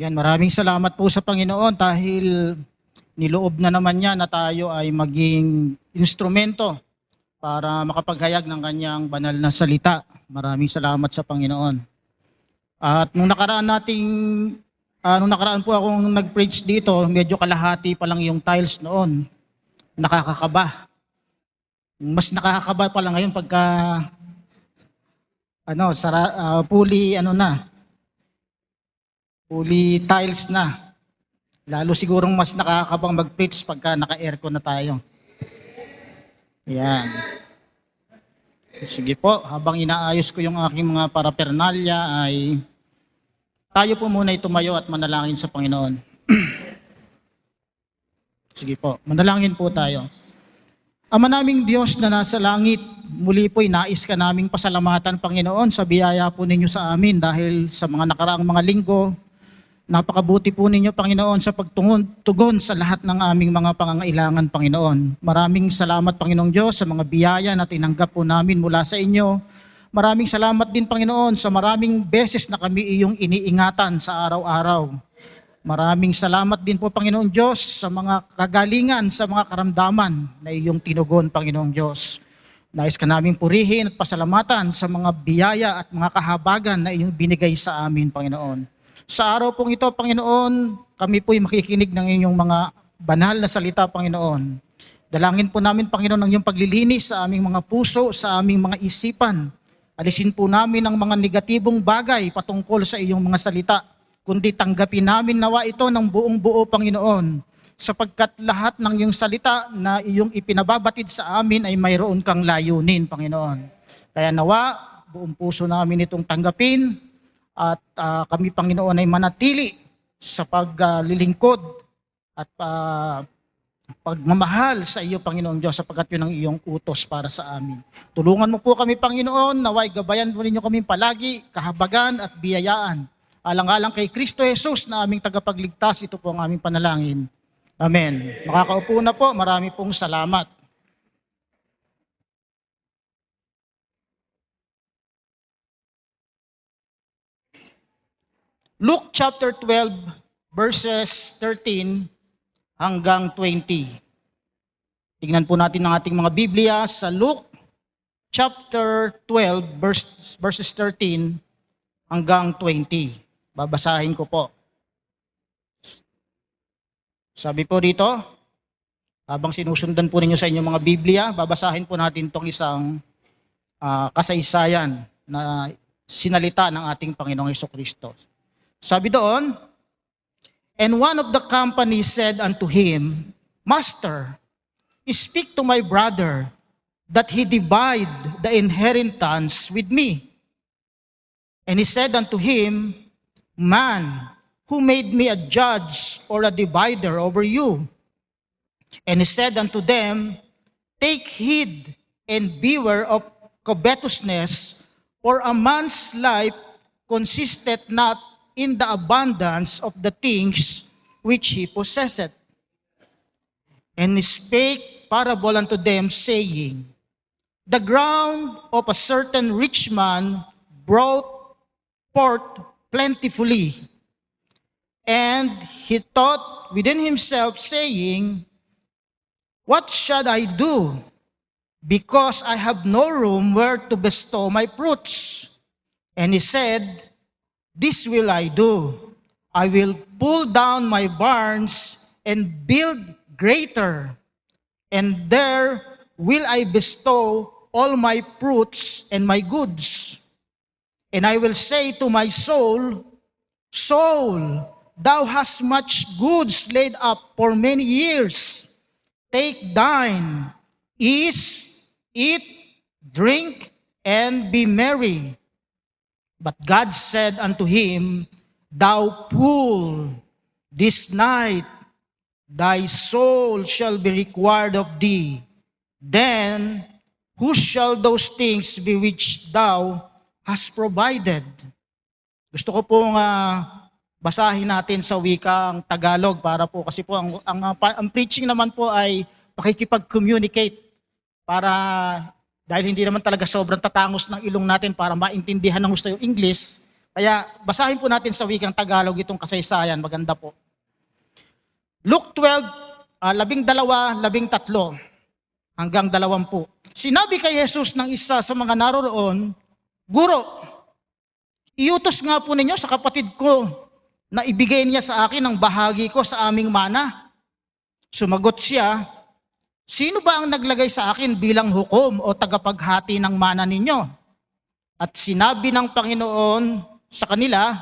Yan, maraming salamat po sa Panginoon dahil niloob na naman niya na tayo ay maging instrumento para makapaghayag ng kanyang banal na salita. Maraming salamat sa Panginoon. At nung nakaraan po akong nag-preach dito, medyo kalahati pa lang yung tiles noon. Nakakakaba. Mas nakakakaba pa lang ngayon pagka fully tiles na. Lalo sigurong mas nakakabang mag-preach pagka naka-aircon na tayo. Yan. Sige po, habang inaayos ko yung aking mga parapernalya ay tayo po muna tumayo at manalangin sa Panginoon. Sige po, manalangin po tayo. Ama naming Diyos na nasa langit, muli po'y nais ka naming pasalamatan, Panginoon, sa biyaya po ninyo sa amin dahil sa mga nakaraang mga linggo, napakabuti po ninyo, Panginoon, sa pagtugon sa lahat ng aming mga pangangailangan, Panginoon. Maraming salamat, Panginoong Diyos, sa mga biyaya na tinanggap po namin mula sa inyo. Maraming salamat din, Panginoon, sa maraming beses na kami iyong iniingatan sa araw-araw. Maraming salamat din po, Panginoong Diyos, sa mga kagalingan, sa mga karamdaman na iyong tinugon, Panginoong Diyos. Nais ka naming purihin at pasalamatan sa mga biyaya at mga kahabagan na iyong binigay sa amin, Panginoon. Sa araw pong ito, Panginoon, kami po'y makikinig ng inyong mga banal na salita, Panginoon. Dalangin po namin, Panginoon, ang iyong paglilinis sa aming mga puso, sa aming mga isipan. Alisin po namin ang mga negatibong bagay patungkol sa iyong mga salita, kundi tanggapin namin nawa ito ng buong buo, Panginoon, sapagkat lahat ng iyong salita na iyong ipinababatid sa amin ay mayroon kang layunin, Panginoon. Kaya nawa, buong puso namin itong tanggapin at kami, Panginoon, ay manatili sa paglilingkod at pagmamahal sa iyo, Panginoong Diyos, sapagkat yun ang iyong utos para sa amin. Tulungan mo po kami, Panginoon, naway gabayan po ninyo kami palagi, kahabagan at biyayaan. Alang-alang kay Kristo Jesus na aming tagapagligtas, ito po ang aming panalangin. Amen. Makakaupo na po, marami pong salamat. Luke chapter 12, verses 13 hanggang 20. Tingnan po natin ang ating mga Biblia sa Luke chapter 12, verses 13 hanggang 20. Babasahin ko po. Sabi po dito, habang sinusundan po ninyo sa inyong mga Biblia, babasahin po natin itong isang kasaysayan na sinalita ng ating Panginoong Hesukristo. Sabi doon, and one of the company said unto him, Master, speak to my brother that he divide the inheritance with me. And he said unto him, Man, who made me a judge or a divider over you? And he said unto them, Take heed and beware of covetousness, for a man's life consisteth not in the abundance of the things which he possesseth. And he spake parable unto them, saying, The ground of a certain rich man brought forth plentifully. And he thought within himself, saying, What shall I do? Because I have no room where to bestow my fruits. And he said, This will I do. I will pull down my barns and build greater, and there will I bestow all my fruits and my goods. And I will say to my soul, Soul, thou hast much goods laid up for many years. Take thine, eat, drink, and be merry. But God said unto him, Thou fool, this night thy soul shall be required of thee. Then who shall those things be which thou hast provided? Gusto ko pong basahin natin sa wikang Tagalog para po kasi po ang preaching naman po ay pakikipag-communicate para dahil hindi naman talaga sobrang tatangos ng ilong natin para maintindihan ng gusto yung English, Kaya basahin po natin sa wikang Tagalog itong kasaysayan, maganda po. Luke 12, 12, hanggang 20. Sinabi kay Jesus ng isa sa mga naroroon, Guro, iutos nga po ninyo sa kapatid ko na ibigay niya sa akin ang bahagi ko sa aming mana. Sumagot siya, sino ba ang naglagay sa akin bilang hukom o tagapaghati ng mana ninyo? At sinabi ng Panginoon sa kanila,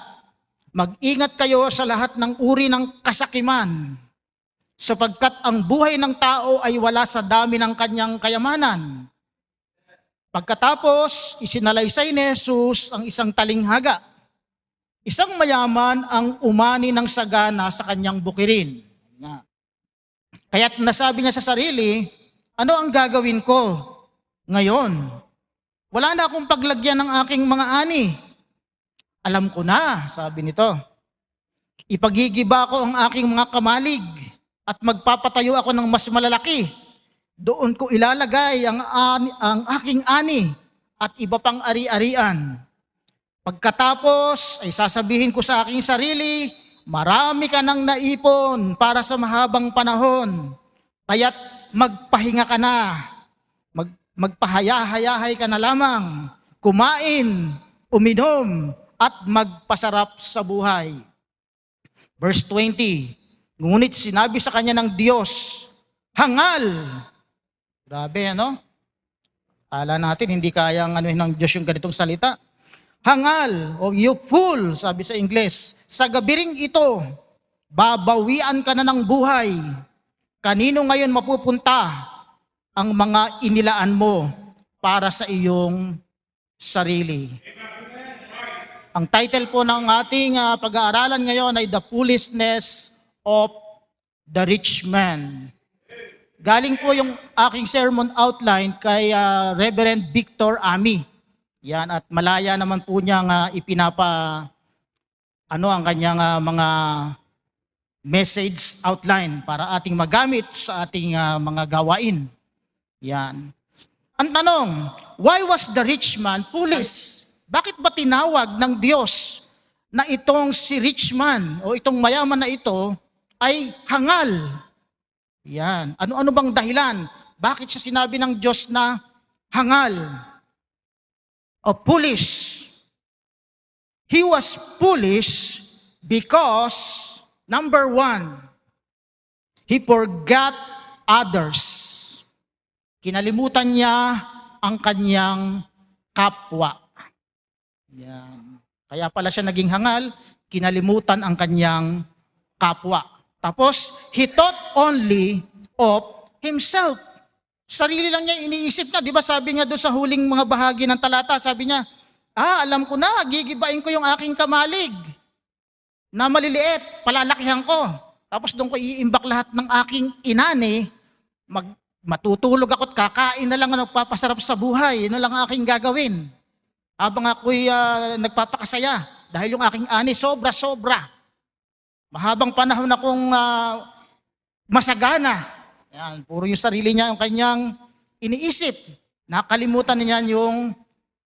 mag-ingat kayo sa lahat ng uri ng kasakiman, sapagkat ang buhay ng tao ay wala sa dami ng kanyang kayamanan. Pagkatapos, isinalaysay ni Jesus ang isang talinghaga. Isang mayaman ang umani ng sagana sa kanyang bukirin. Kaya't nasabi niya sa sarili, ano ang gagawin ko ngayon? Wala na akong paglagyan ng aking mga ani. Alam ko na, sabi nito. Ipagigiba ko ang aking mga kamalig at magpapatayo ako ng mas malalaki. Doon ko ilalagay ang aking ani at iba pang ari-arian. Pagkatapos ay sasabihin ko sa aking sarili, marami ka nang naipon para sa mahabang panahon. Kaya't magpahinga ka na. Magpahaya-hayahay ka na lamang. Kumain, uminom, at magpasarap sa buhay. Verse 20, ngunit sinabi sa kanya ng Diyos, hangal. Grabe, ano? Akala natin hindi kayang ng Diyos yung ganitong salita. Hangal, o you fool, sabi sa Ingles, sa gabiring ito, babawian ka na ng buhay. Kanino ngayon mapupunta ang mga inilaan mo para sa iyong sarili? Ang title po ng ating pag-aaralan ngayon ay The Foolishness of the Rich Man. Galing po yung aking sermon outline kay Reverend Victor Ami. Yan, at malaya naman po niyang ang kanyang mga message outline para ating magamit sa ating mga gawain. Yan. Ang tanong, why was the rich man foolish? Bakit ba tinawag ng Diyos na itong si rich man o itong mayaman na ito ay hangal? Yan. Ano-ano bang dahilan? Bakit siya sinabi ng Diyos na hangal o foolish? He was foolish because, number one, he forgot others. Kinalimutan niya ang kanyang kapwa. Yan. Kaya pala siya naging hangal, kinalimutan ang kanyang kapwa. Tapos, he thought only of himself. Sarili lang niya iniisip na. Di ba sabi nga doon sa huling mga bahagi ng talata, sabi niya, alam ko na, gigibain ko yung aking kamalig na maliliit, palalakihan ko. Tapos doon ko iimbak lahat ng aking inani, matutulog ako at kakain na lang ang nagpapasarap sa buhay. Yun na lang ang aking gagawin. Habang ako'y nagpapakasaya dahil yung aking ani sobra-sobra. Mahabang panahon akong masagana. Yan, puro yung sarili niya yung kanyang iniisip. Nakalimutan niya yung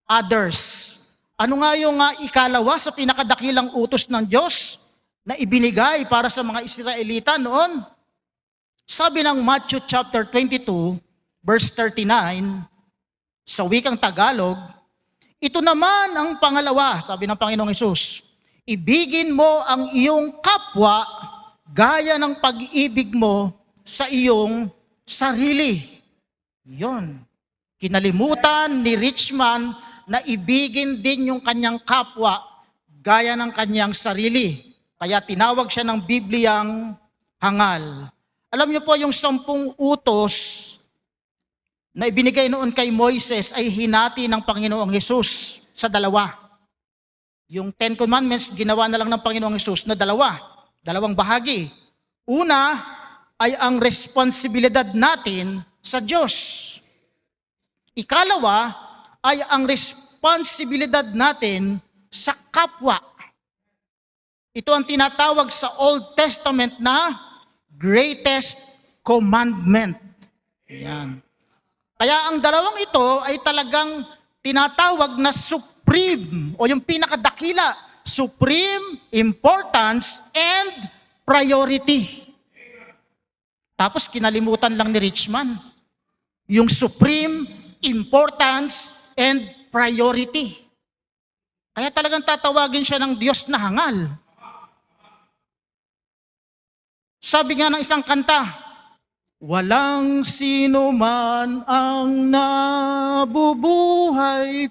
others. Ano nga yung ikalawa sa pinakadakilang utos ng Diyos na ibinigay para sa mga Israelita noon? Sabi ng Matthew chapter 22, verse 39, sa wikang Tagalog, ito naman ang pangalawa, sabi ng Panginoong Hesus, ibigin mo ang iyong kapwa gaya ng pag-ibig mo sa iyong sarili. Yon. Kinalimutan ni rich man na ibigin din yung kanyang kapwa gaya ng kanyang sarili. Kaya tinawag siya ng Bibliyang hangal. Alam niyo po yung 10 utos na ibinigay noon kay Moises ay hinati ng Panginoong Hesus sa dalawa. Yung 10 Commandments, ginawa na lang ng Panginoong Hesus na dalawang bahagi. Una ay ang responsibilidad natin sa Diyos. Ikalawa ay ang responsibilidad natin sa kapwa. Ito ang tinatawag sa Old Testament na greatest commandment. Yan. Kaya ang dalawang ito ay talagang tinatawag na supreme o yung pinakadakila supreme importance and priority. Tapos kinalimutan lang ni Richman yung supreme importance and priority. Kaya talagang tatawagin siya ng Diyos na hangal. Sabi nga ng isang kanta, walang sino man ang nabubuhay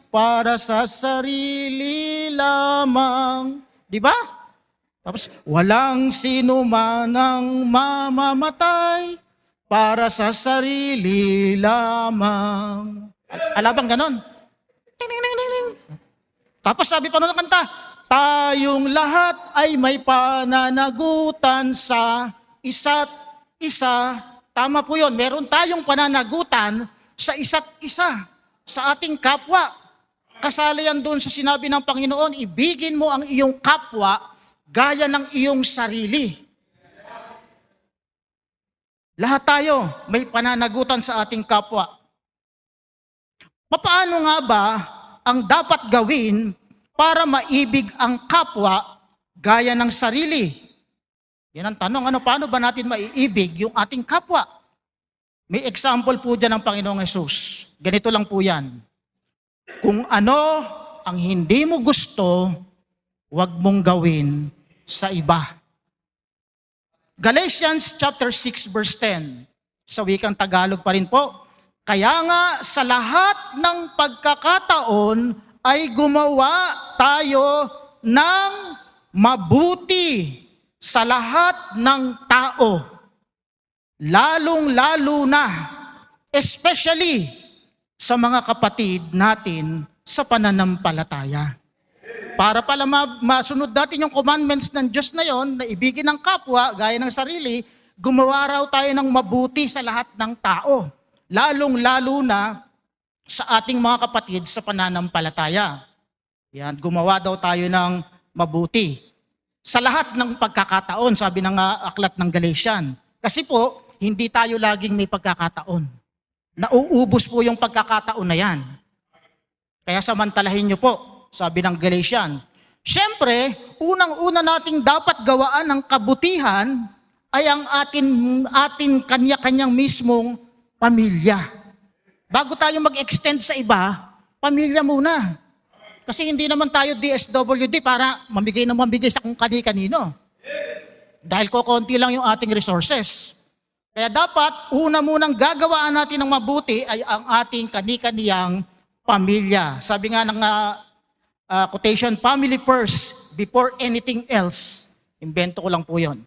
para sa sarili lamang. Di ba? Tapos, walang sino man ang mamamatay para sa sarili lamang. Alabang ganon. Tapos sabi pa ng kanta, tayong lahat ay may pananagutan sa isa't isa. Tama po yun, meron tayong pananagutan sa isa't isa, sa ating kapwa. Kasali yan doon sa sinabi ng Panginoon, ibigin mo ang iyong kapwa gaya ng iyong sarili. Lahat tayo may pananagutan sa ating kapwa. Paano nga ba ang dapat gawin para maibig ang kapwa gaya ng sarili? Yan ang tanong, paano ba natin maiibig yung ating kapwa? May example po dyan ng Panginoong Hesus. Ganito lang po yan. Kung ano ang hindi mo gusto, huwag mong gawin sa iba. Galatians chapter 6 verse 10. Sa wikang Tagalog pa rin po. Kaya nga sa lahat ng pagkakataon ay gumawa tayo ng mabuti sa lahat ng tao. Lalong-lalo na, especially sa mga kapatid natin sa pananampalataya. Para pala masunod natin yung commandments ng Diyos na yon, na ibigin ang kapwa gaya ng sarili, gumawa raw tayo ng mabuti sa lahat ng tao. Lalong-lalo na sa ating mga kapatid sa pananampalataya. Yan, gumawa daw tayo ng mabuti. Sa lahat ng pagkakataon, sabi ng aklat ng Galatian. Kasi po, hindi tayo laging may pagkakataon. Nauubos po yung pagkakataon na yan. Kaya samantalahin nyo po, sabi ng Galatian. Siyempre, unang-una nating dapat gawaan ng kabutihan ay ang atin kanya-kanyang mismong pamilya. Bago tayo mag-extend sa iba, pamilya muna. Kasi hindi naman tayo DSWD para mamigay sa kung kani-kanino. Dahil kokonti lang yung ating resources. Kaya dapat, una munang gagawaan natin ng mabuti ay ang ating kani-kaniyang pamilya. Sabi nga ng quotation, family first before anything else. Invento ko lang po yun.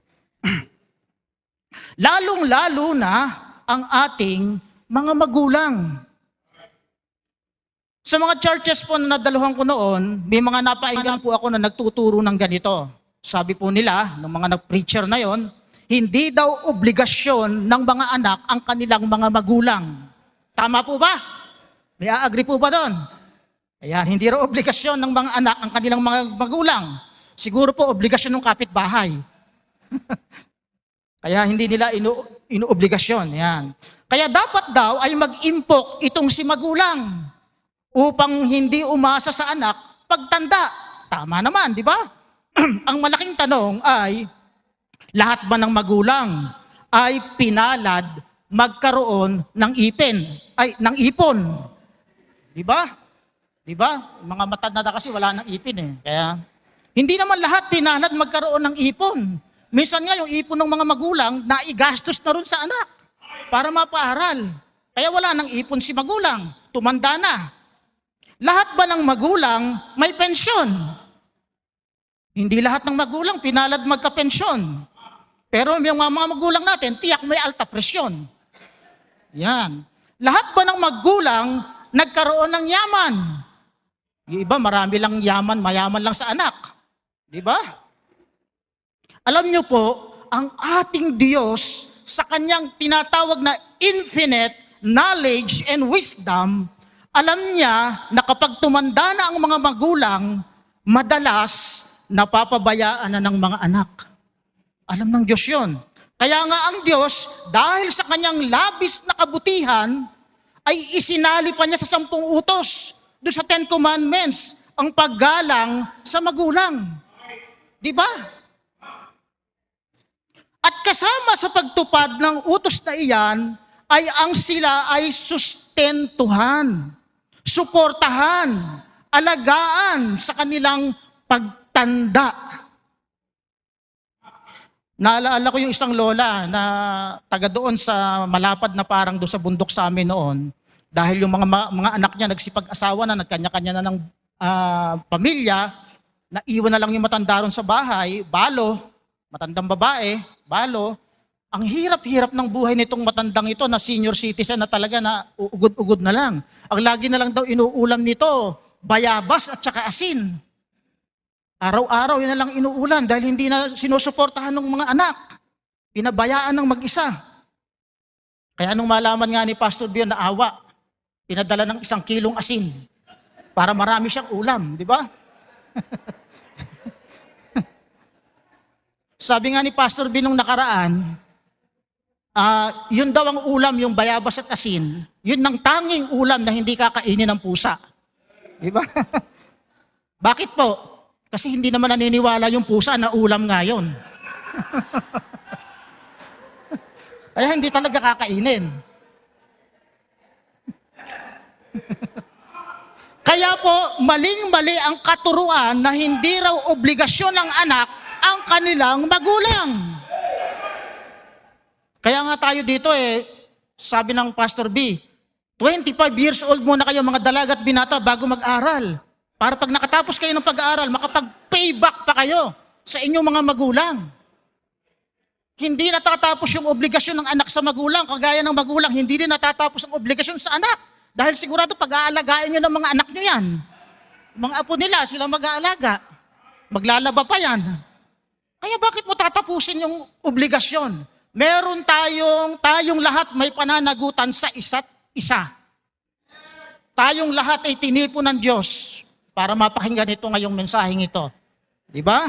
Lalong-lalo na ang ating mga magulang. Sa mga churches po na nadaluhan ko noon, may mga napakinggan po ako na nagtuturo ng ganito. Sabi po nila, ng mga nag-preacher na yon, hindi daw obligasyon ng mga anak ang kanilang mga magulang. Tama po ba? May agree po ba doon? Ayan, hindi raw obligasyon ng mga anak ang kanilang mga magulang. Siguro po obligasyon ng kapitbahay. Kaya hindi nila inuobligasyon. Ayan. Kaya dapat daw ay mag-impok itong si magulang upang hindi umasa sa anak pagtanda. Tama naman, di ba? Ang malaking tanong ay, lahat ba ng magulang ay pinalad magkaroon ng ipon? Di ba? Di ba? Mga matanda kasi wala ng ipin eh. Kaya, hindi naman lahat pinalad magkaroon ng ipon. Minsan nga yung ipon ng mga magulang, naigastos na rin sa anak para mapaaral. Kaya wala nang ipon si magulang. Tumanda na. Lahat ba ng magulang may pensyon? Hindi lahat ng magulang pinalad magka-pensyon. Pero yung mga magulang natin, tiyak may alta presyon. Yan. Lahat ba ng magulang nagkaroon ng yaman? Yung iba, marami lang yaman, mayaman lang sa anak. Di ba? Alam niyo po, ang ating Diyos sa kanyang tinatawag na infinite knowledge and wisdom, alam niya na kapag tumanda na ang mga magulang, madalas napapabayaan na ng mga anak. Alam ng Diyos yun. Kaya nga ang Diyos, dahil sa kanyang labis na kabutihan, ay isinali pa niya sa 10 utos, doon sa 10 Commandments, ang paggalang sa magulang. Di ba? At kasama sa pagtupad ng utos na iyan ay ang sila ay sustentuhan, suportahan, alagaan sa kanilang pagtanda. Naalala ko yung isang lola na taga doon sa malapad na parang doon sa bundok sa amin noon. Dahil yung mga anak niya nagsipag-asawa na, nagkanya-kanya na ng pamilya, naiwan na lang yung matanda ron sa bahay, balo, matandang babae, balo. Ang hirap-hirap ng buhay nitong matandang ito na senior citizen na talaga na uugod-ugod na lang. Ang lagi na lang daw inuulam nito, bayabas at saka asin. Araw-araw yun na lang inuulan dahil hindi na sinusuportahan ng mga anak. Pinabayaan ng mag-isa. Kaya nung malaman nga ni Pastor Bion na awa, pinadala ng 1 kilong asin para marami siyang ulam, di ba? Sabi nga ni Pastor Bion nung nakaraan, yun daw ang ulam, yung bayabas at asin, yun ang tanging ulam na hindi kakainin ng pusa. Di ba? Bakit po? Kasi hindi naman naniniwala yung pusa na ulam nga yun. Kaya hindi talaga kakainin. Kaya po, maling-mali ang katuruan na hindi raw obligasyon ng anak ang kanilang magulang. Kaya nga tayo dito sabi ng Pastor B, 25 years old muna kayo mga dalaga at binata bago mag-aral. Para pag nakatapos kayo ng pag-aaral, makapag-payback pa kayo sa inyong mga magulang. Hindi natatapos yung obligasyon ng anak sa magulang, kagaya ng magulang, hindi rin natatapos ang obligasyon sa anak. Dahil sigurado pag-aalagaan nyo ng mga anak nyo yan. Mga apo nila, sila mag-aalaga. Maglalaba pa yan. Kaya bakit mo tatapusin yung obligasyon? Meron tayong lahat may pananagutan sa isa't isa. Tayong lahat ay tinipo ng Diyos para mapakinggan ito ngayong mensaheng ito. Di ba?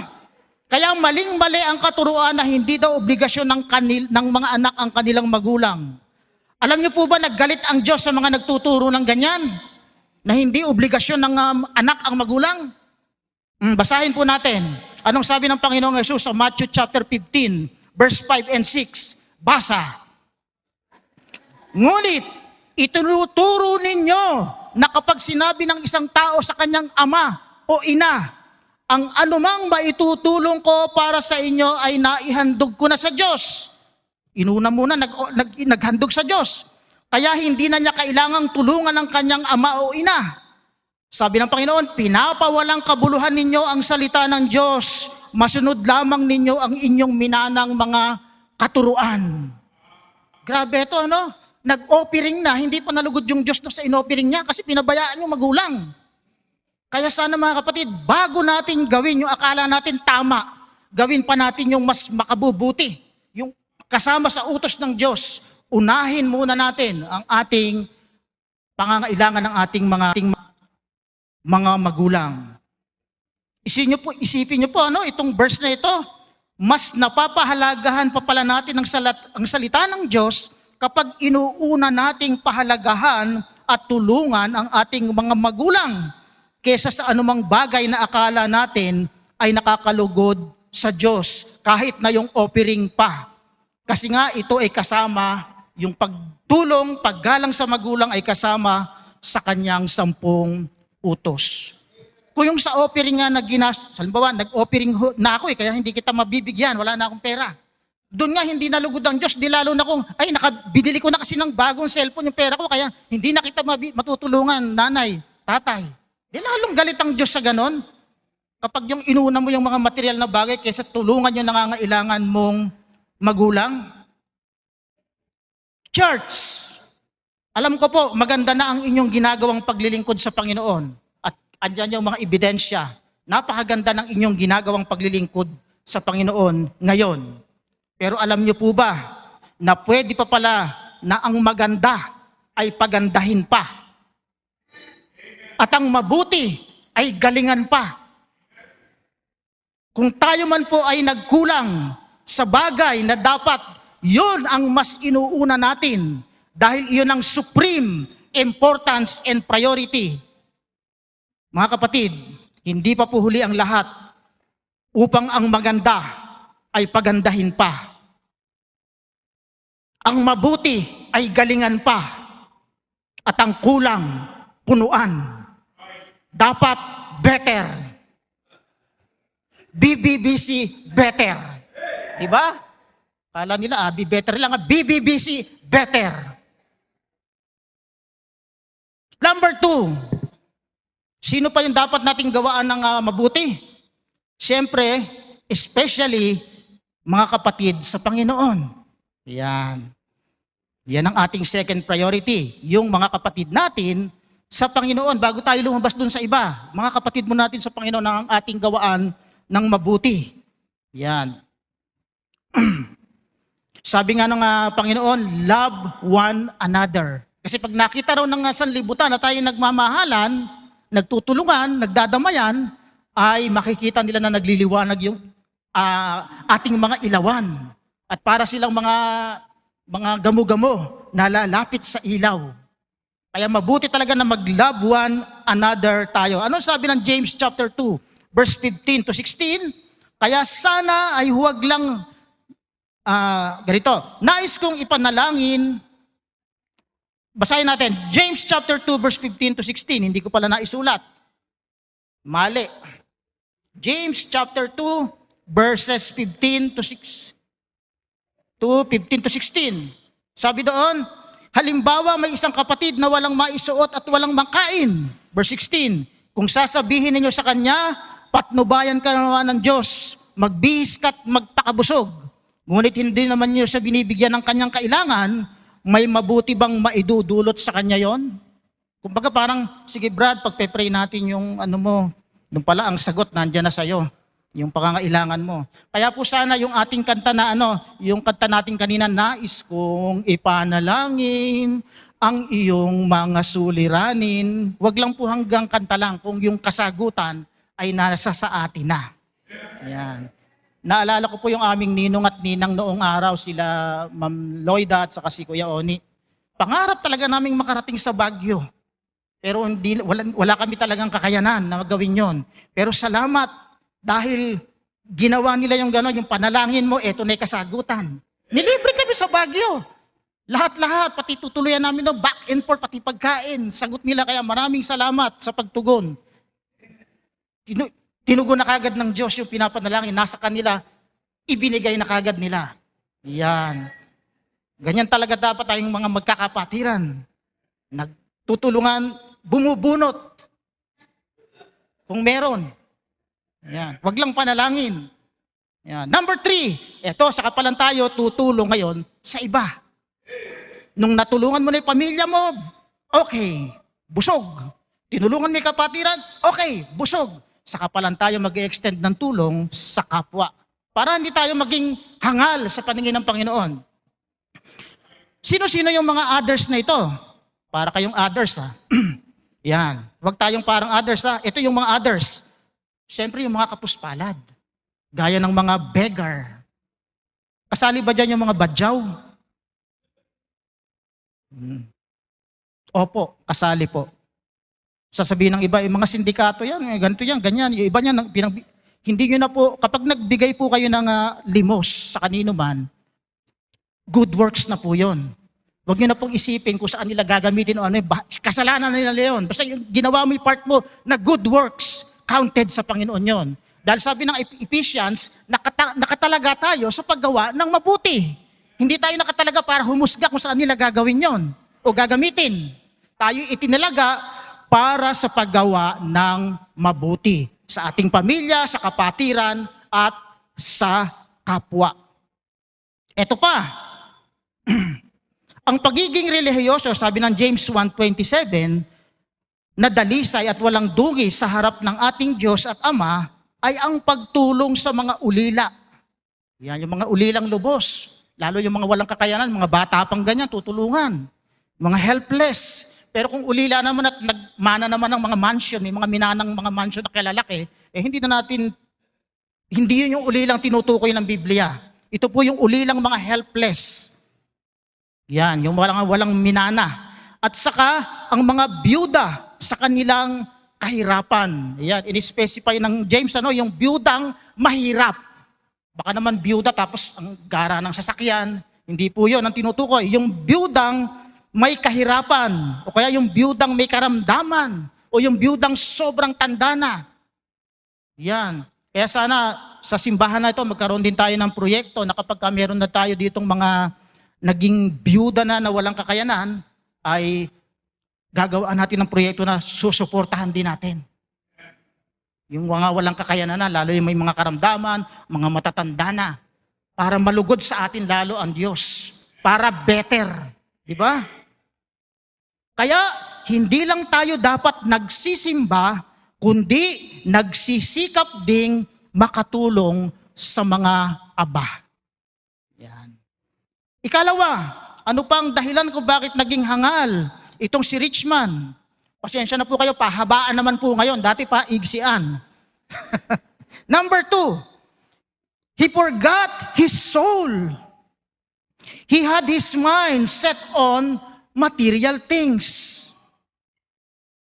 Kaya maling-mali ang katuruan na hindi daw obligasyon ng mga anak ang kanilang magulang. Alam niyo po ba naggalit ang Diyos sa mga nagtuturo ng ganyan? Na hindi obligasyon ng anak ang magulang? Basahin po natin. Anong sabi ng Panginoong Hesus sa Matthew chapter 15, verse 5 and 6? Basa. Ngunit, itinuturo ninyo na kapag sinabi ng isang tao sa kanyang ama o ina, ang anumang maitutulong ko para sa inyo ay naihandog ko na sa Diyos. Inuna muna, naghandog sa Diyos. Kaya hindi na niya kailangang tulungan ng kanyang ama o ina. Sabi ng Panginoon, pinapawalang kabuluhan ninyo ang salita ng Diyos. Masunod lamang ninyo ang inyong minanang mga katuruan. Grabe ito, no? Nag-offering na, hindi pa nalugod yung Diyos sa in-offering niya kasi pinabayaan yung magulang. Kaya sana mga kapatid, bago natin gawin yung akala natin tama, gawin pa natin yung mas makabubuti. Yung kasama sa utos ng Diyos, unahin muna natin ang ating pangangailangan ng ating mga magulang. Isipin niyo po, itong verse na ito, mas napapahalagahan pa pala natin ang salita ng Diyos kapag inuuna nating pahalagahan at tulungan ang ating mga magulang kesa sa anumang bagay na akala natin ay nakakalugod sa Diyos kahit na yung offering pa. Kasi nga ito ay kasama, yung pagtulong, paggalang sa magulang ay kasama sa kanyang 10 utos. Kung yung sa offering nga halimbawa, nag-offering na ako kaya hindi kita mabibigyan, wala na akong pera. Doon nga hindi nalugod ang Diyos, di lalo na kung, binili ko na kasi ng bagong cellphone yung pera ko, kaya hindi na kita matutulungan, nanay, tatay. Di lalong galit ang Diyos sa ganon. Kapag yung inuna mo yung mga material na bagay, kaysa tulungan yung nangangailangan mong magulang. Church, alam ko po, maganda na ang inyong ginagawang paglilingkod sa Panginoon. At andyan yung mga ebidensya. Napakaganda ng inyong ginagawang paglilingkod sa Panginoon ngayon. Pero alam niyo po ba na pwede pa pala na ang maganda ay pagandahin pa. At ang mabuti ay galingan pa. Kung tayo man po ay nagkulang sa bagay na dapat yun ang mas inuuna natin dahil iyon ang supreme importance and priority. Mga kapatid, Hindi pa po huli ang lahat upang ang maganda ay pagandahin pa. Ang mabuti ay galingan pa at ang kulang punuan. Dapat better. BBBC better. Diba? Kala nila, be better lang. BBBC better. Number 2, sino pa yung dapat nating gawaan ng mabuti? Siyempre, especially mga kapatid sa Panginoon. Yan. Yan ang ating second priority. Yung mga kapatid natin sa Panginoon, bago tayo lumabas dun sa iba. Mga kapatid mo natin sa Panginoon ang ating gawaan ng mabuti. Yan. Sabi nga ng Panginoon, love one another. Kasi pag nakita raw ng sanlibutan na tayo nagmamahalan, nagtutulungan, nagdadamayan, ay makikita nila na nagliliwanag yung ating mga ilawan. At para silang mga gamo-gamo na lalapit sa ilaw. Kaya mabuti talaga na mag-love one another tayo. Ano sabi ng James chapter 2, verse 15 to 16? Kaya sana ay huwag lang ganito. Nais kong ipanalangin. Basahin natin. James chapter 2 verse 15 to 16. Hindi ko pala naisulat. Mali. James chapter 2 verses 15 to 15 to 16. Sabi doon, halimbawa may isang kapatid na walang maisuot at walang makain. Verse 16. Kung sasabihin ninyo sa kanya, patnubayan ka naman ng Diyos, magbihis ka at magpakabusog. Ngunit hindi naman niyo siya binibigyan ng kanyang kailangan, may mabuti bang maidudulot sa kanya yon? Kumbaga parang, sige Brad, pagpe-pray natin yung nung pala ang sagot nandiyan na sa'yo, yung pangangailangan mo. Kaya po sana yung ating kanta na yung kanta natin kanina, nais kong ipanalangin ang iyong mga suliranin. Wag lang po hanggang kanta lang kung yung kasagutan ay nasa sa atin na. Ayan. Naalala ko po yung aming ninong at ninang noong araw, sila Ma'am Loida at saka si Kuya Oni. Pangarap talaga naming makarating sa Baguio. Pero wala kami talagang kakayanan na gawin yon. Pero salamat dahil ginawa nila yung gano'n, yung panalangin mo, eto na yung kasagutan. Nilibre kami sa Baguio. Lahat-lahat, pati tutuluyan namin back and forth, pati pagkain. Sagot nila, kaya maraming salamat sa pagtugon. Tinugon na kagad ng Diyos yung pinapanalangin, nasa kanila, ibinigay na kagad nila. Yan. Ganyan talaga dapat tayong mga magkakapatiran. Nagtutulungan, bumubunot. Kung meron. Yan. Wag lang panalangin. Yan. Number 3, eto, saka pa lang tayo tutulong ngayon sa iba. Nung natulungan mo na yung pamilya mo, okay, busog. Tinulungan mo yung kapatiran, okay, busog. Saka pa lang tayo mag-extend ng tulong sa kapwa. Para hindi tayo maging hangal sa paningin ng Panginoon. Sino-sino yung mga others na ito? Para kayong others Yan. Huwag tayong parang others Ito yung mga others. Siyempre yung mga kapuspalad. Gaya ng mga beggar. Kasali ba dyan yung mga badyaw? Opo, kasali po. Sasabihin ng iba, yung mga sindikato yan, ganito yan, ganyan. Yung iba niyan, hindi nyo na po, kapag nagbigay po kayo ng limos sa kanino man, good works na po yun. Huwag nyo na pong isipin kung saan nila gagamitin o kasalanan nila yun. Basta yung ginawa mo yung part mo na good works, counted sa Panginoon yon. Dahil sabi ng Ephesians, nakatalaga tayo sa paggawa ng mabuti. Hindi tayo nakatalaga para humusga kung saan nila gagawin yon o gagamitin. Tayo itinalaga para sa paggawa ng mabuti sa ating pamilya, sa kapatiran, at sa kapwa. Ito pa, ang pagiging relihiyoso, sabi ng James 1:27, na dalisay at walang dugi sa harap ng ating Diyos at Ama, ay ang pagtulong sa mga ulila. Yan, yung mga ulilang lubos, lalo yung mga walang kakayanan, mga bata pang ganyan, tutulungan. Mga helpless. Pero kung ulila naman at nagmana naman ng mga mansion, may mga minanang mga mansion na kalalaki, hindi yun yung ulilang tinutukoy ng Biblia. Ito po yung ulilang mga helpless. Yan, yung walang minana. At saka, ang mga byuda sa kanilang kahirapan. Yan, in-specify ng James, yung biyudang mahirap. Baka naman biyuda tapos ang gara ng sasakyan. Hindi po yun ang tinutukoy. Yung biyudang may kahirapan, o kaya yung biyudang may karamdaman, o yung biyudang sobrang tanda na. Yan. Kaya sana sa simbahan na ito, magkaroon din tayo ng proyekto na kapag meron na tayo ditong mga naging biyuda na walang kakayanan, ay gagawaan natin ng proyekto na susuportahan din natin. Yung mga walang kakayanan na, lalo yung may mga karamdaman, mga matatanda na, para malugod sa atin lalo ang Diyos. Para better. Di ba? Kaya, hindi lang tayo dapat nagsisimba, kundi nagsisikap ding makatulong sa mga aba. Yan. Ikalawa, ano pang dahilan kung bakit naging hangal itong si Richman? Pasensya na po kayo, pahabaan naman po ngayon. Dati pa, igsian. Number 2, he forgot his soul. He had his mind set on material things.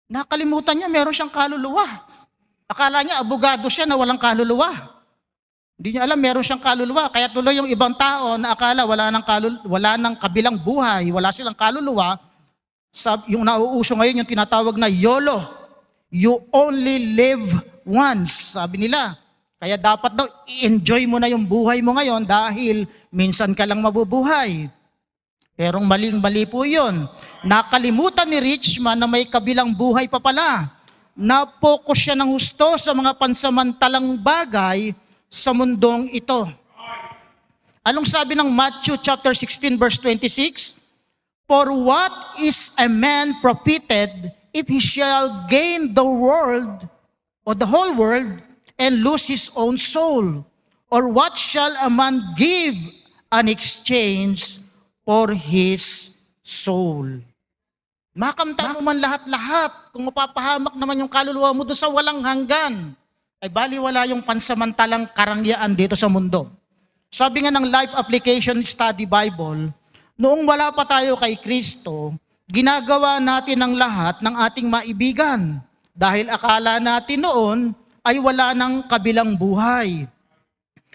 Nakalimutan niya, meron siyang kaluluwa. Akala niya, abogado siya na walang kaluluwa. Hindi niya alam, meron siyang kaluluwa. Kaya tuloy yung ibang tao na akala wala ng kabilang buhay, wala silang kaluluwa. Yung nauuso ngayon, yung tinatawag na YOLO. You only live once, sabi nila. Kaya dapat daw, i-enjoy mo na yung buhay mo ngayon dahil minsan ka lang mabubuhay. Pero maling-mali po yun. Nakalimutan ni Richman na may kabilang buhay pa pala. Na-focus siya ng husto sa mga pansamantalang bagay sa mundong ito. Anong sabi ng Matthew chapter 16 verse 26? For what is a man profited if he shall gain the world or the whole world and lose his own soul? Or what shall a man give an exchange for his soul? Makamtan mo man lahat-lahat kung mapapahamak naman yung kaluluwa mo doon sa walang hanggan, ay baliwala yung pansamantalang karangyaan dito sa mundo. Sabi nga ng Life Application Study Bible, noong wala pa tayo kay Kristo, ginagawa natin ang lahat ng ating maibigan dahil akala natin noon ay wala ng kabilang buhay.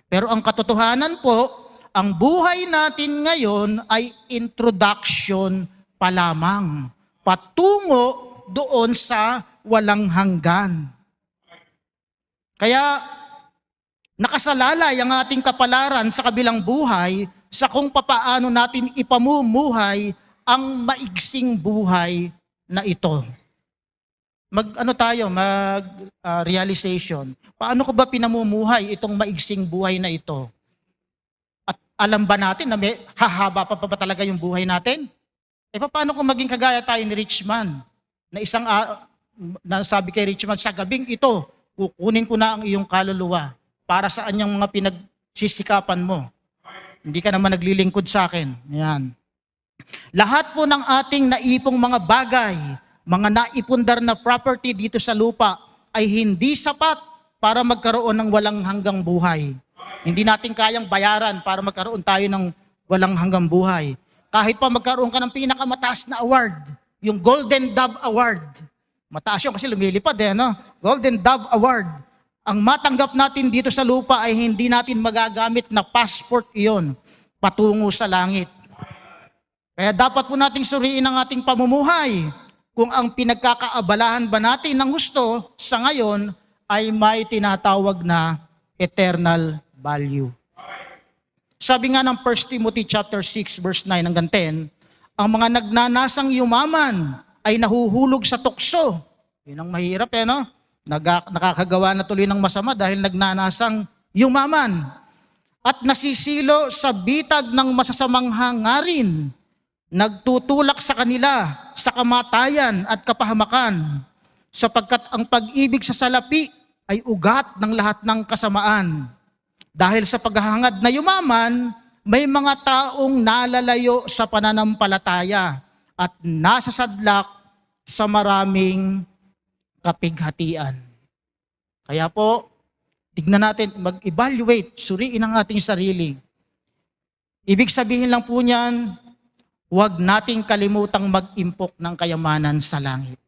Pero ang katotohanan po, ang buhay natin ngayon ay introduction pa lamang, patungo doon sa walang hanggan. Kaya nakasalalay ang ating kapalaran sa kabilang buhay sa kung papaano natin ipamumuhay ang maigsing buhay na ito. Realization. Paano ko ba pinamumuhay itong maigsing buhay na ito? At alam ba natin na may hahaba pa ba talaga yung buhay natin? Paano kung maging kagaya tayo ni Richman? Na sabi kay Richman, sa gabing ito, kukunin ko na ang iyong kaluluwa. Para saan yung mga pinagsisikapan mo? Hindi ka naman naglilingkod sa akin. Yan. Lahat po ng ating naipong mga bagay, mga naipundar na property dito sa lupa, ay hindi sapat para magkaroon ng walang hanggang buhay. Hindi natin kayang bayaran para magkaroon tayo ng walang hanggang buhay. Kahit pa magkaroon ka ng pinakamataas na award, yung Golden Dove Award. Mataas yun kasi lumilipad Golden Dove Award. Ang matanggap natin dito sa lupa ay hindi natin magagamit na passport iyon patungo sa langit. Kaya dapat po nating suriin ang ating pamumuhay kung ang pinagkakaabalahan ba natin ng gusto sa ngayon ay may tinatawag na eternal value. Sabi nga ng 1 Timothy chapter 6 verse 9 hanggang 10, ang mga nagnanasang yumaman ay nahuhulog sa tukso. Yun ang mahirap nakakagawa na tuloy ng masama dahil nagnanasang yumaman. At nasisilo sa bitag ng masasamang hangarin, nagtutulak sa kanila sa kamatayan at kapahamakan, sapagkat ang pag-ibig sa salapi ay ugat ng lahat ng kasamaan. Dahil sa paghahangad na yumaman, may mga taong nalalayo sa pananampalataya at nasasadlak sa maraming kapighatian. Kaya po, tignan natin, mag-evaluate, suriin ang ating sarili. Ibig sabihin lang po niyan, huwag nating kalimutang mag-impok ng kayamanan sa langit.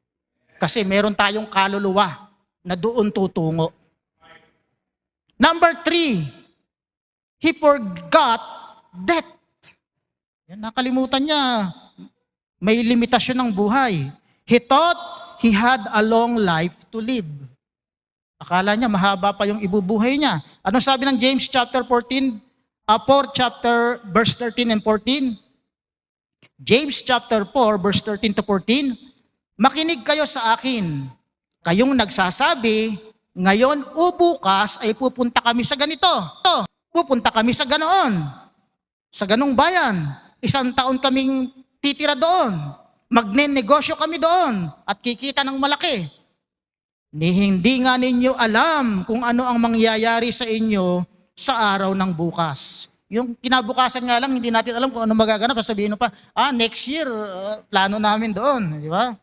Kasi meron tayong kaluluwa na doon tutungo. Number 3, he forgot death. Yan, nakalimutan niya. May limitasyon ng buhay. He thought he had a long life to live. Akala niya mahaba pa yung ibubuhay niya. Ano sabi ng James chapter 14? 4 chapter verse 13 and 14? James chapter 4 verse 13 to 14. Makinig kayo sa akin. Kayong nagsasabi, ngayon o bukas ay pupunta kami sa ganito. Pupunta kami sa ganoon. Sa ganong bayan. 1 taon kaming titira doon. Magnenegosyo kami doon at kikita ng malaki. Hindi nga ninyo alam kung ano ang mangyayari sa inyo sa araw ng bukas. Yung kinabukasan nga lang, hindi natin alam kung ano magaganap. Sabihin mo pa, next year, plano namin doon. Di ba?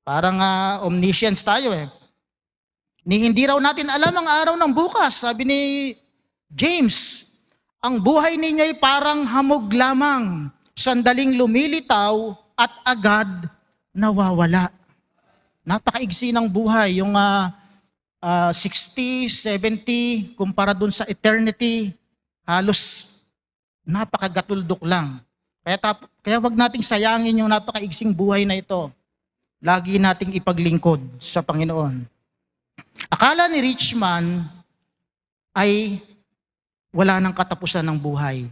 Parang omniscience tayo eh. Hindi raw natin alam ang araw ng bukas. Sabi ni James, ang buhay ninyo ay parang hamog lamang. Sandaling lumilitaw at agad nawawala. Napakaigsi ng buhay. Yung 60, 70, kumpara dun sa eternity, halos napakagatuldok lang. Kaya wag nating sayangin yung napakaigsing buhay na ito. Lagi nating ipaglingkod sa Panginoon. Akala ni rich man ay wala nang katapusan ng buhay.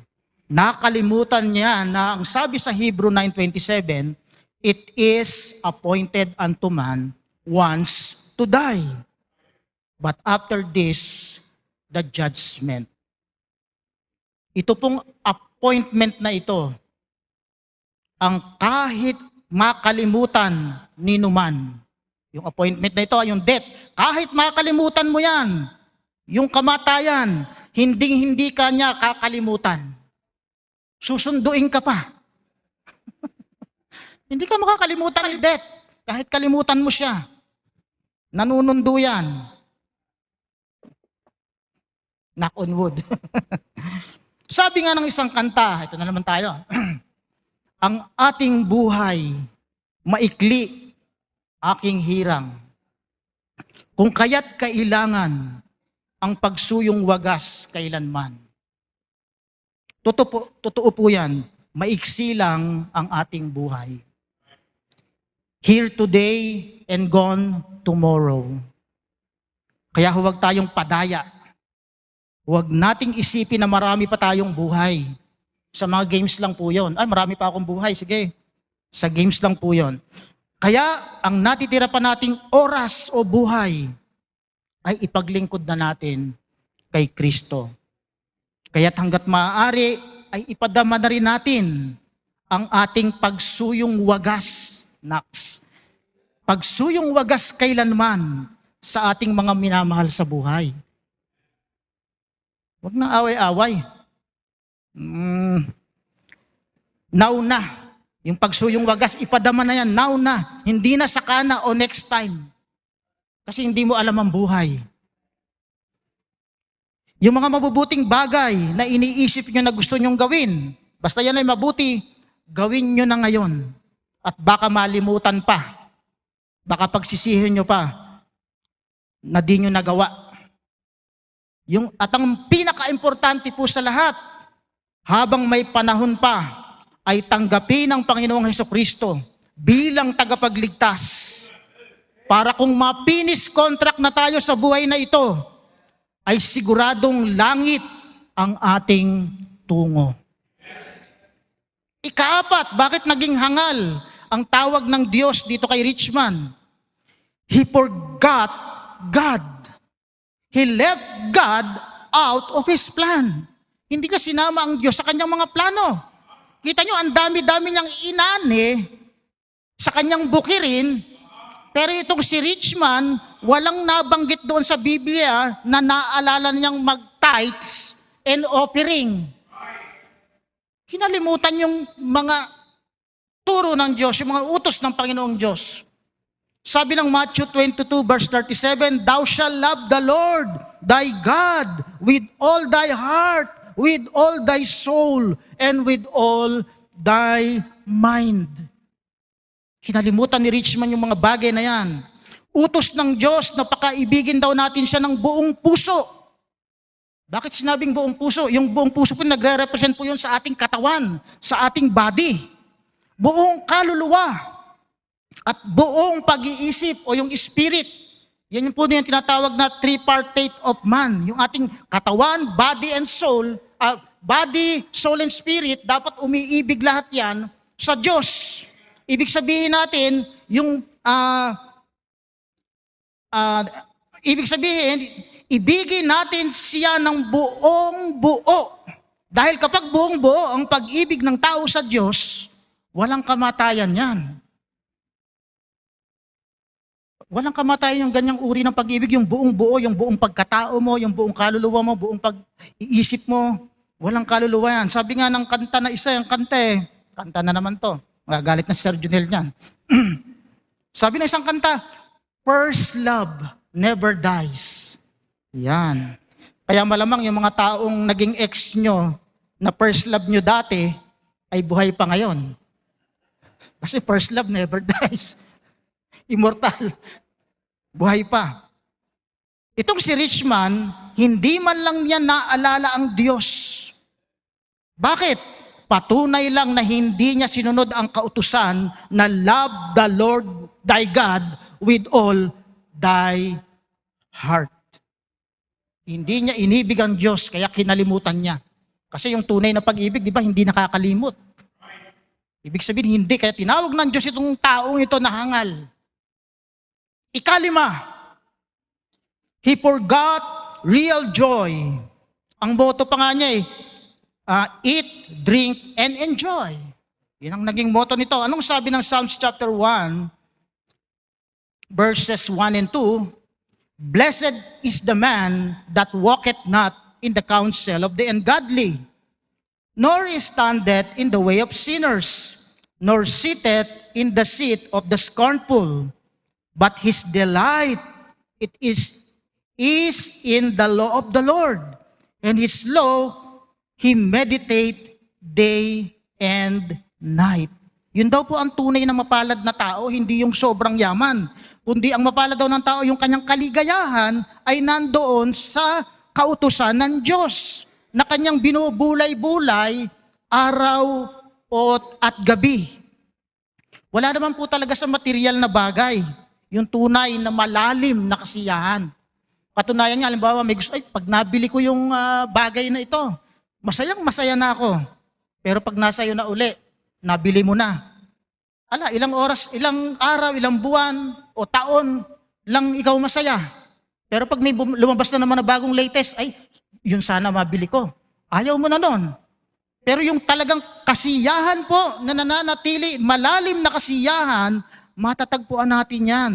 Nakalimutan niya na ang sabi sa Hebrew 9:27, it is appointed unto man once to die. But after this, the judgment. Ito pong appointment na ito, ang kahit makalimutan ni numan. Yung appointment na ito, yung death. Kahit makalimutan mo yan, yung kamatayan, hindi ka niya kakalimutan. Susunduin ka pa. Hindi ka makakalimutan ni death. Kahit kalimutan mo siya. Nanunundo yan. Knock on wood. Sabi nga ng isang kanta, ito na naman tayo. Ang ating buhay, maikli, aking hirang. Kung kaya't kailangan, ang pagsuyong wagas kailanman. Totoo po yan, maiksi lang ang ating buhay. Here today and gone tomorrow. Kaya huwag tayong padaya. Huwag nating isipin na marami pa tayong buhay. Sa mga games lang po yun. Marami pa akong buhay. Sige, sa games lang po yun. Kaya ang natitira pa nating oras o buhay ay ipaglingkod na natin kay Kristo. Kaya't hanggat maaari ay ipadama na rin natin ang ating pagsuyong wagas, Nax. Pagsuyong wagas kailanman sa ating mga minamahal sa buhay. Huwag nang away-away. Now na. Yung pagsuyong wagas, ipadama na yan. Now na. Hindi na saka na o next time. Kasi hindi mo alam ang buhay. Yung mga mabubuting bagay na iniisip nyo na gusto nyong gawin, basta yan ay mabuti, gawin nyo na ngayon. At baka malimutan pa. Baka pagsisihin nyo pa na di nyo nagawa. At ang pinaka-importante po sa lahat, habang may panahon pa, ay tanggapin ng Panginoong Hesukristo bilang tagapagligtas. Para kung mapinis contract na tayo sa buhay na ito, ay siguradong langit ang ating tungo. Ikaapat, bakit naging hangal ang tawag ng Diyos dito kay Richman? He forgot God. He left God out of His plan. Hindi ka sinama ang Diyos sa kanyang mga plano. Kita nyo, ang dami-dami niyang inane sa kanyang bukirin, pero itong si Richman, walang nabanggit doon sa Biblia na naalala niyang mag-tithes and offering. Kinalimutan yung mga turo ng Diyos, yung mga utos ng Panginoong Diyos. Sabi ng Matthew 22 verse 37, Thou shalt love the Lord, thy God, with all thy heart, with all thy soul, and with all thy mind. Kinalimutan ni Richman yung mga bagay na yan. Utos ng Diyos na pakaibigin daw natin siya ng buong puso. Bakit sinabing buong puso? Yung buong puso po nagre-represent po yun sa ating katawan, sa ating body. Buong kaluluwa at buong pag-iisip o yung spirit. Yan po yung tinatawag na tripartite of man. Yung ating katawan, body, and soul. Body, soul, and spirit, dapat umiibig lahat yan sa Diyos. Ibig sabihin natin, ibigin natin siya ng buong buo. Dahil kapag buong buo ang pag-ibig ng tao sa Diyos, walang kamatayan yan. Walang kamatayan yung ganyang uri ng pag-ibig, yung buong buo, yung buong pagkatao mo, yung buong kaluluwa mo, buong pag-iisip mo. Walang kaluluwa yan. Sabi nga ng kanta na isa, yung kanta na naman to. Magagalit na si Sir Junel niyan. Sabi na isang kanta, first love never dies. Yan. Kaya malamang yung mga taong naging ex nyo, na first love nyo dati, ay buhay pa ngayon. Kasi first love never dies. Immortal. Buhay pa. Itong si Richman, hindi man lang niya naalala ang Diyos. Bakit? Patunay lang na hindi niya sinunod ang kautusan na love the Lord thy God with all thy heart. Hindi niya inibig ang Diyos, kaya kinalimutan niya. Kasi yung tunay na pag-ibig, di ba, hindi nakakalimot. Ibig sabihin, hindi. Kaya tinawag ng Diyos itong taong ito na hangal. Ikalima, he forgot real joy. Ang motto pa nga niya eat, drink, and enjoy. Yan ang naging motto nito. Anong sabi ng Psalms chapter 1, verses 1 and 2? Blessed is the man that walketh not in the counsel of the ungodly, nor standeth in the way of sinners, nor sitteth in the seat of the scornful. But his delight it is in the law of the Lord, and his law he meditate day and night. Yun daw po ang tunay na mapalad na tao, hindi yung sobrang yaman. Kundi ang mapalad daw ng tao, yung kanyang kaligayahan ay nandoon sa kautusan ng Diyos na kanyang binubulay-bulay araw at gabi. Wala naman po talaga sa material na bagay yung tunay na malalim na kasiyahan. Katunayan nga, halimbawa, may gusto, pag nabili ko yung bagay na ito, masayang-masaya na ako. Pero pag nasa iyo na uli, nabili mo na. Ilang oras, ilang araw, ilang buwan o taon lang ikaw masaya. Pero pag may lumabas na naman na bagong latest, yun sana mabili ko. Ayaw mo na nun. Pero yung talagang kasiyahan po na nananatili, malalim na kasiyahan, matatagpuan natin yan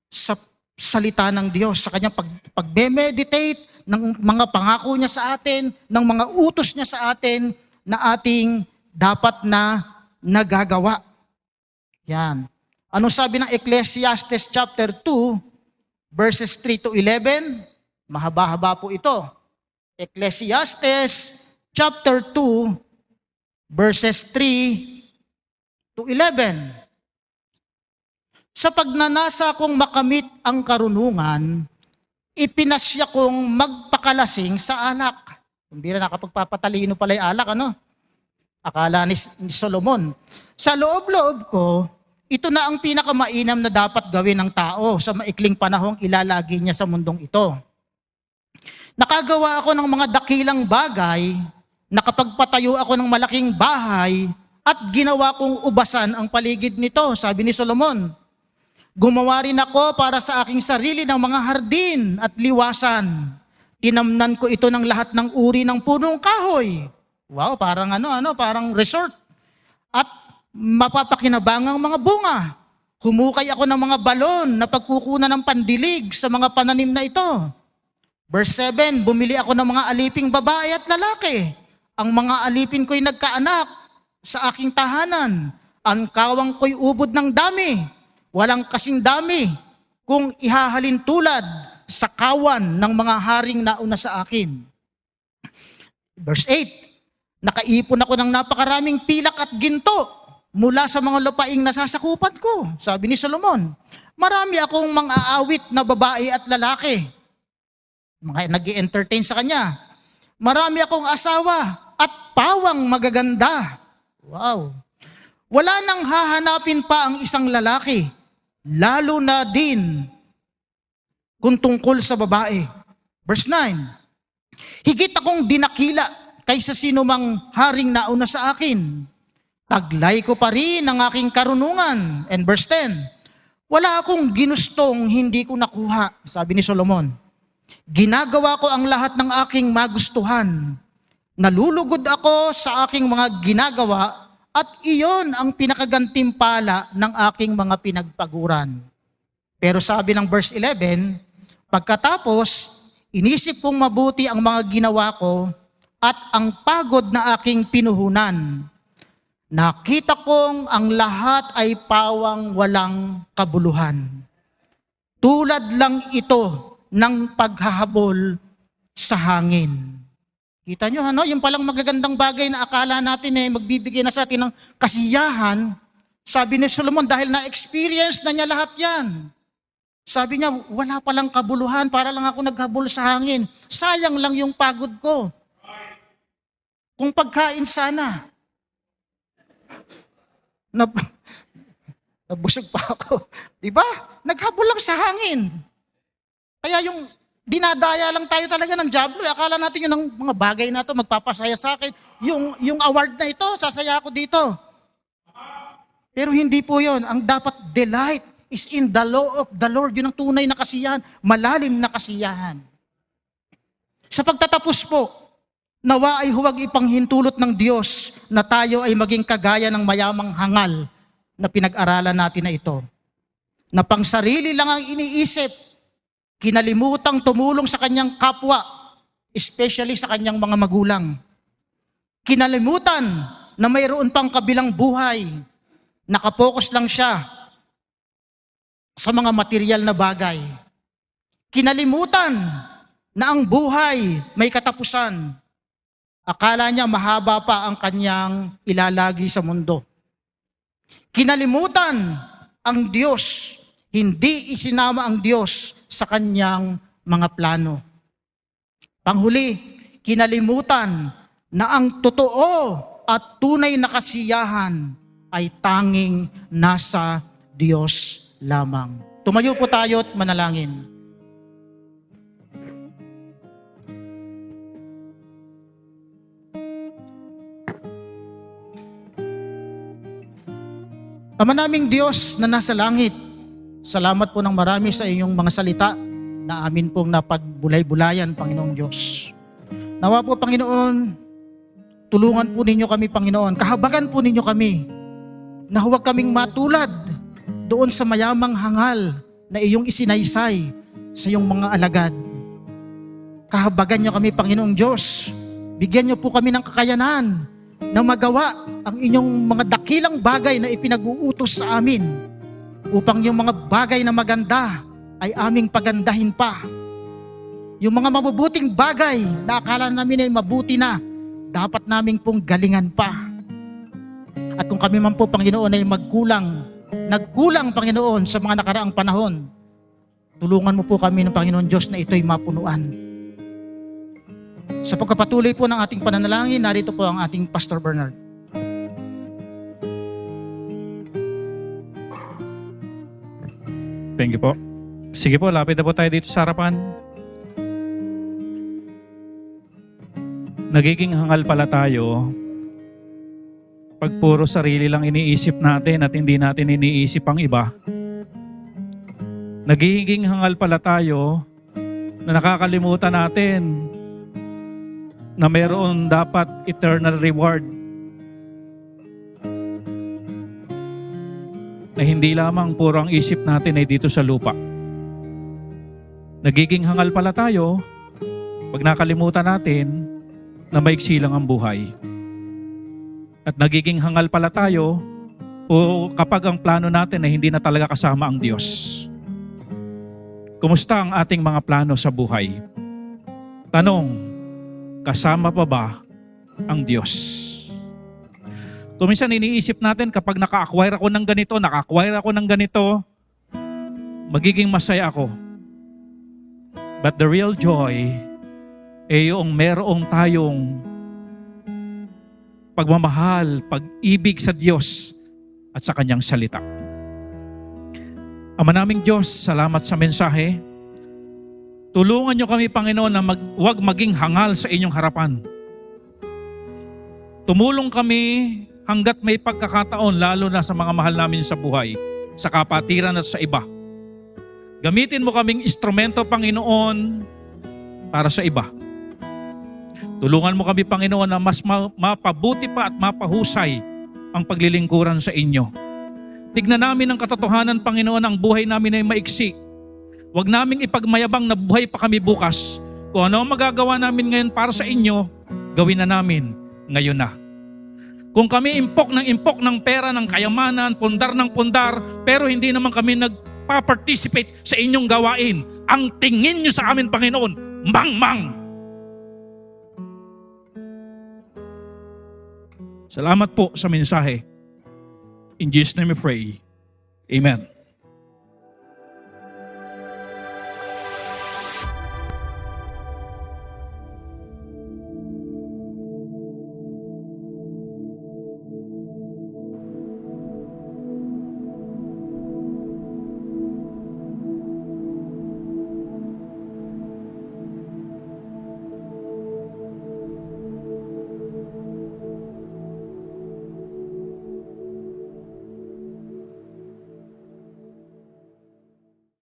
sa salita ng Diyos, sa kanyang pag-meditate ng mga pangako niya sa atin, ng mga utos niya sa atin na ating dapat na nagagawa. Yan. Ano sabi ng Ecclesiastes chapter 2, verses 3 to 11? Mahaba-haba po ito. Ecclesiastes chapter 2, verses 3 to 11. Sa pagnanasa kong makamit ang karunungan, ipinasya kong magpakalasing sa alak. Kumbira nakapagpapatalino pala yung alak, ano? Akala ni Solomon. Sa loob-loob ko, ito na ang pinakamainam na dapat gawin ng tao sa maikling panahong ilalagi niya sa mundong ito. Nakagawa ako ng mga dakilang bagay, nakapagpatayo ako ng malaking bahay, at ginawa kong ubasan ang paligid nito, sabi ni Solomon. Gumawa rin ako para sa aking sarili ng mga hardin at liwasan. Tinamnan ko ito ng lahat ng uri ng punong kahoy. Wow, parang parang resort. At mapapakinabangang mga bunga. Humukay ako ng mga balon na pagkukunan ng pandilig sa mga pananim na ito. Verse 7, bumili ako ng mga aliping babae at lalaki. Ang mga alipin ko'y nagkaanak sa aking tahanan. Ang kawang ko'y ubod ng dami. Walang kasing dami kung ihahalin tulad sa kawan ng mga haring nauna sa akin. Verse 8, nakaipon ako ng napakaraming pilak at ginto mula sa mga lupaing nasasakupan ko, sabi ni Solomon. Marami akong mang-aawit na babae at lalaki. Mga nag-i-entertain sa kanya. Marami akong asawa at pawang magaganda. Wow. Wala nang hahanapin pa ang isang lalaki, lalo na din kung tungkol sa babae. Verse 9, higit akong dinakila kaysa sino mang haring nauna sa akin. Taglay ko pa rin ang aking karunungan. And verse 10, wala akong ginustong hindi ko nakuha, sabi ni Solomon. Ginagawa ko ang lahat ng aking magustuhan. Nalulugod ako sa aking mga ginagawa at iyon ang pinakagantimpala ng aking mga pinagpaguran. Pero sabi ng verse 11, pagkatapos, inisip kong mabuti ang mga ginawa ko at ang pagod na aking pinuhunan. Nakita kong ang lahat ay pawang walang kabuluhan. Tulad lang ito ng paghahabol sa hangin. Kita nyo, yung palang magagandang bagay na akala natin magbibigay na sa atin ng kasiyahan, sabi ni Solomon, dahil na-experience na niya lahat yan. Sabi niya, wala palang kabuluhan, para lang ako naghabol sa hangin. Sayang lang yung pagod ko. Kung pagkain sana. Nabusog pa ako. Diba? Naghabol lang sa hangin. Kaya yung dinadaya lang tayo talaga ng diablo. Akala natin yung mga bagay na ito magpapasaya sa akin. Yung award na ito, sasaya ako dito. Pero hindi po yun. Ang dapat delight is in the law of the Lord. Yun ang tunay na kasiyahan. Malalim na kasiyahan. Sa pagtatapos po, nawa ay huwag ipanghintulot ng Diyos na tayo ay maging kagaya ng mayamang hangal na pinag-aralan natin na ito. Na pang sarili lang ang iniisip, kinalimutang tumulong sa kanyang kapwa, especially sa kanyang mga magulang. Kinalimutan na mayroon pang kabilang buhay, nakapokus lang siya sa mga material na bagay. Kinalimutan na ang buhay may katapusan. Akala niya mahaba pa ang kanyang ilalagi sa mundo. Kinalimutan ang Diyos, hindi isinama ang Diyos sa kanyang mga plano. Panghuli, kinalimutan na ang totoo at tunay na kasiyahan ay tanging nasa Diyos lamang. Tumayo po tayo at manalangin. Ama naming Diyos na nasa langit, salamat po ng marami sa inyong mga salita na amin pong napagbulay-bulayan, Panginoong Diyos. Nawa po, Panginoon, tulungan po ninyo kami, Panginoon. Kahabagan po ninyo kami na huwag kaming matulad doon sa mayamang hangal na iyong isinaysay sa iyong mga alagad. Kahabagan niyo kami, Panginoong Diyos. Bigyan niyo po kami ng kakayanan na magawa ang inyong mga dakilang bagay na ipinag-uutos sa amin upang yung mga bagay na maganda ay aming pagandahin pa. Yung mga mabubuting bagay na akala namin ay mabuti na, dapat naming pong galingan pa. At kung kami man po, Panginoon, ay nagkulang, Panginoon, sa mga nakaraang panahon, tulungan mo po kami ng Panginoon Diyos na ito'y mapunuan. Sa pagkapatuloy po ng ating pananalangin, narito po ang ating Pastor Bernard. Thank you po. Sige po, lapit na po tayo dito sa harapan. Nagiging hangal pala tayo pag puro sarili lang iniisip natin at hindi natin iniisip ang iba. Nagiging hangal pala tayo na nakakalimutan natin na mayroon dapat eternal reward. Na hindi lamang puro ang isip natin ay dito sa lupa. Nagiging hangal pala tayo pag nakalimutan natin na maiksi lang ang buhay. At nagiging hangal pala tayo o kapag ang plano natin ay hindi na talaga kasama ang Diyos. Kumusta ang ating mga plano sa buhay? Tanong, kasama pa ba ang Diyos? Kung minsan iniisip natin kapag naka-acquire ako ng ganito, magiging masaya ako. But the real joy ay yung merong tayong pagmamahal, pag-ibig sa Diyos at sa Kanyang salita. Ama naming Diyos, salamat sa mensahe. Tulungan niyo kami, Panginoon, na huwag maging hangal sa inyong harapan. Tumulong kami hanggat may pagkakataon, lalo na sa mga mahal namin sa buhay, sa kapatiran at sa iba. Gamitin mo kaming instrumento, Panginoon, para sa iba. Tulungan mo kami, Panginoon, na mas mapabuti pa at mapahusay ang paglilingkuran sa inyo. Tignan namin ang katotohanan, Panginoon, ang buhay namin ay maiksi. Huwag naming ipagmayabang na buhay pa kami bukas. Kung ano ang magagawa namin ngayon para sa inyo, gawin na namin ngayon na. Kung kami impok ng pera, ng kayamanan, pundar ng pundar, pero hindi naman kami nagpa-participate sa inyong gawain, ang tingin nyo sa amin, Panginoon, mangmang. Salamat po sa mensahe. In Jesus' name we pray. Amen.